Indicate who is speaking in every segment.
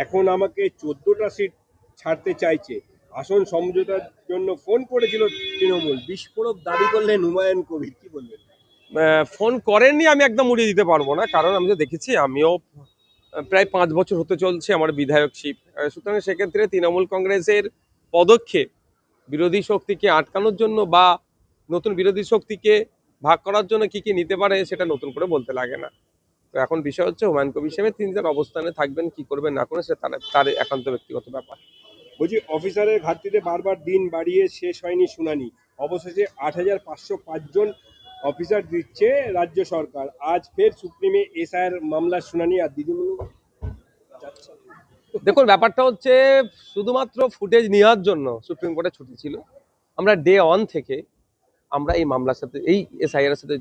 Speaker 1: এখন আমাকে 14টা সিট ছাড়তে চাইছে। আসন সমঝোতার জন্য ফোন করেছিল তৃণমূল। বিস্ফোরক দাবি করলেন হুমায়ুন কবির, কি বলবেন?
Speaker 2: ফোন করেননি আমি একদম উড়িয়ে দিতে পারবো না, কারণ আমি তো দেখেছি, আমিও প্রায় 5 বছর হতে চলছে আমার বিধায়কশিপ। সুতরাং সেক্ষেত্রে তৃণমূল কংগ্রেসের পদক্ষেপ বিরোধী শক্তিকে আটকানোর জন্য বা নতুন বিরোধী শক্তিকে ভাগ করার জন্য কি কি নিতে পারে সেটা নতুন করে বলতে লাগে না। তো এখন বিষয় হচ্ছে হুমায়ুন কবির হিসেবে তিনি তার অবস্থানে থাকবেন, কি করবেন না করবেন সে তার একান্ত ব্যক্তিগত ব্যাপার।
Speaker 1: বলছি, অফিসারের ঘাটতিতে বারবার দিন বাড়িয়ে শেষ হয়নি শুনানি। অবশেষে 8,505 জন অফিসার দিচ্ছে রাজ্য সরকার। আজ ফের সুপ্রিমে এসআইয়ের মামলার শুনানি। আর দিদিমণি যাচ্ছে।
Speaker 2: দেখুন, ব্যাপারটা হচ্ছে শুধুমাত্র ফুটেজ নেওয়ার জন্য সুপ্রিম কোর্টে ছুটি ছিল। আমরা ডে 1 থেকে আমরা এই মামলার সাথে, এই এসআইআর সাথে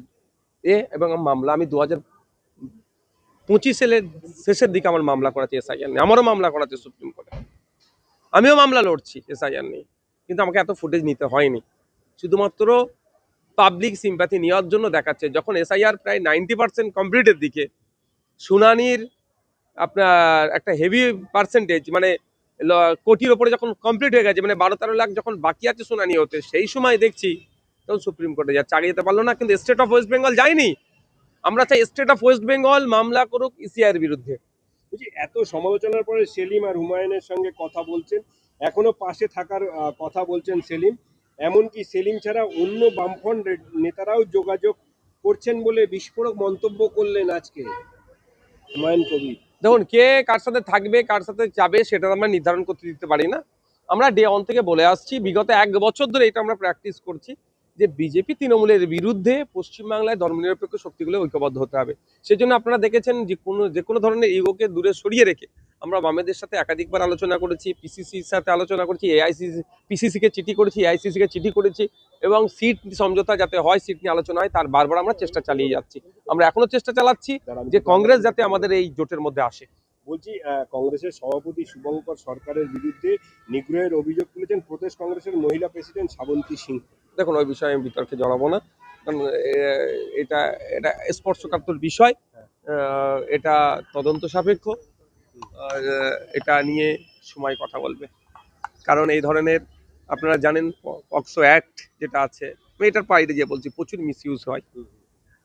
Speaker 2: এবং মামলা আমি 2025 সালের শেষের দিকে আমার মামলা করাচ্ছি এসআইআর নিয়ে। আমারও মামলা করাচ্ছে সুপ্রিম কোর্টে, আমিও মামলা লড়ছি এসআইআর নিয়ে, কিন্তু আমাকে এত ফুটেজ নিতে হয়নি। শুধুমাত্র পাবলিক সিম্প্যাথি নেওয়ার জন্য দেখাচ্ছে। যখন এসআইআর প্রায় 90% কমপ্লিটের দিকে, শুনানির আপনার একটা হেভি পার্সেন্টেজ মানে কোটির ওপরে যখন কমপ্লিট হয়ে গেছে, মানে 12-13 লাখ যখন বাকি আছে শুনানি হতে, সেই সময় দেখছি তখন সুপ্রিম কোর্টে যাচ্ছে, আগে যেতে পারলো না। কিন্তু স্টেট অফ ওয়েস্ট বেঙ্গল যায়নি। আমরা চাই স্টেট অফ ওয়েস্ট বেঙ্গল মামলা করুক ইসিআইয়ের বিরুদ্ধে।
Speaker 1: বলছি, এত সমালোচনার পরে সেলিম আর হুমায়ুনের সঙ্গে কথা বলছেন, এখনো পাশে থাকার কথা বলছেন সেলিম। এমনকি সেলিম ছাড়া অন্য বামফ্রন্ট নেতারাও যোগাযোগ করছেন বলে বিস্ফোরক মন্তব্য করলেন আজকে হুমায়ুন কবির।
Speaker 2: দেখুন, কে কার সাথে থাকবে কার সাথে যাবে সেটা আমরা নির্ধারণ করতে দিতে পারি না। আমরা ডে 1 থেকে বলে আসছি, বিগত 1 বছর ধরে এটা আমরা প্র্যাকটিস করছি যে বিজেপি তৃণমূলের বিরুদ্ধে পশ্চিমবাংলায় ধর্মনিরপেক্ষ শক্তিগুলো ঐক্যবদ্ধ হতে হবে। সেজন্য আপনারা দেখেছেন যে কোনো ধরনের ইগোকে দূরে সরিয়ে রেখে আমরা বামেদের সাথে একাধিকবার আলোচনা করেছি, পিসিসির সাথে আলোচনা করেছি, এআইসিসি পিসিসিকে চিঠি করেছি, এআইসিসিকে চিঠি করেছি, এবং সিট সমঝোতা যাতে হয়, সিট নিয়ে আলোচনা হয়, তার বারবার আমরা চেষ্টা চালিয়ে যাচ্ছি। আমরা এখনো চেষ্টা চালাচ্ছি যে কংগ্রেস যাতে আমাদের এই জোটের মধ্যে আসে।
Speaker 1: বলছি, কংগ্রেসের সভাপতি শুভঙ্কর সরকারের বিরুদ্ধে নিগ্রহের অভিযোগ তুলেছেন প্রদেশ কংগ্রেসের মহিলা প্রেসিডেন্ট শ্রাবন্তী সিং।
Speaker 2: দেখুন, ওই বিষয়ে আমি বিতর্কে জড়াবো না, কারণ এটা এটা স্পর্শকাতর বিষয়। এটা তদন্ত সাপেক্ষ, আর এটা নিয়ে সময় কথা বলবে। কারণ এই ধরনের, আপনারা জানেন পক্সো অ্যাক্ট যেটা আছে, আমি এটার বাইরে যে বলছি, প্রচুর মিসইউজ হয়।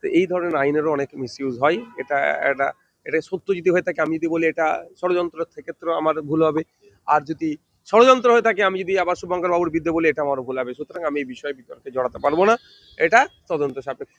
Speaker 2: তো এই ধরনের আইনেরও অনেক মিসইউজ হয়। এটা এটা এটা সত্য যদি হয়ে থাকে, আমি যদি বলি এটা ষড়যন্ত্র, সেক্ষেত্রে আমার ভুল হবে। আর যদি ষড়যন্ত্র হয়ে থাকে, আমি যদি আবার শুভঙ্কর বাবুর বিরুদ্ধে বলি, এটা আমারও ভুল হবে। সুতরাং আমি এই বিষয়ে বিতর্কে জড়াতে পারবো না, এটা তদন্ত সাপেক্ষ।